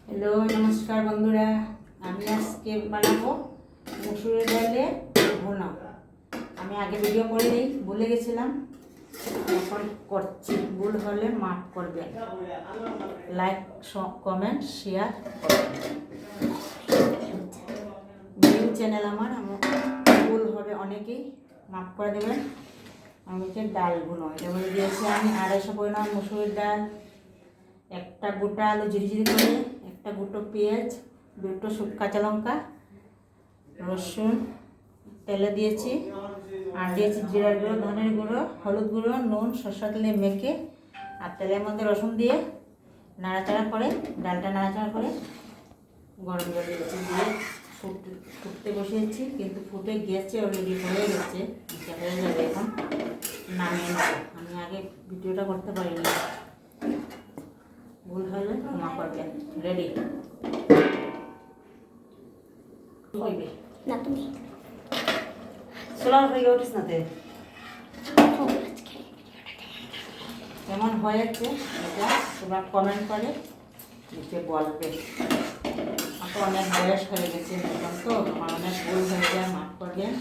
Hello নমস্কার বন্ধুরা, আমি আজকে বানাবো মুসুরের ডালে ভুনা। আমি আগে ভিডিও করে নেই, ভুলে গেছিলাম, এখন করছি। ভুল হলে মাফ করবেন, লাইক কমেন্ট শেয়ার করবেন। নিউ চ্যানেল আমার ভুল হবে অনেকেই মাফ করে দেবেন। আমি হচ্ছে ডাল ভুনো, এটা বলে দিয়েছি আমি 250 পরিমাণ মুসুরের ডাল, একটা গোটা আলু ঝিরিঝিরি করে, একটা গোটা পেঁয়াজ, দুটো কাঁচা লঙ্কা, রসুন তেলে দিয়েছি, আর দিয়েছি জিরার গুঁড়ো, ধনের গুঁড়ো, হলুদ গুঁড়ো, নুন, সরষের তেলে মেখে আর তেলের মধ্যে রসুন দিয়ে নাড়াচাড়া করে, ডালটা নাড়াচাড়া করে গরম জল দিয়েছি, দিয়ে ফুটতে বসিয়েছি, কিন্তু ফুটে গেছে, অলরেডি হয়ে গেছে, হয়ে যাবে। এখন নামিয়ে নেব। আমি আগে ভিডিওটা করতে পারিনি, ভুল হলে ক্ষমা করবেন। রেডি হইবে না তুমি সোলার হয়ে উঠিস না তে কেমন হয়েছে এটা তোমরা কমেন্ট করে নিচে বলবে। আমার অনেক বয়স হয়ে গেছে এখন, তো আমার অনেক ভুল হয়ে যায়, মাফ করবেন।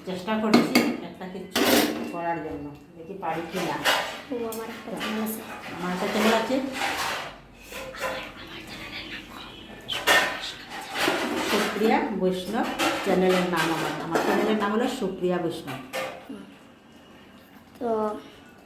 চেষ্টা করছি একটা কিছু করার জন্য, দেখি পারি কি না। ও আমার একটা চ্যানেল আছে, আমার একটা চ্যানেল আছে সুপ্রিয়া বৈষ্ণব, চ্যানেলের নাম আমার চ্যানেলের নাম হলো সুপ্রিয়া বৈষ্ণব। তো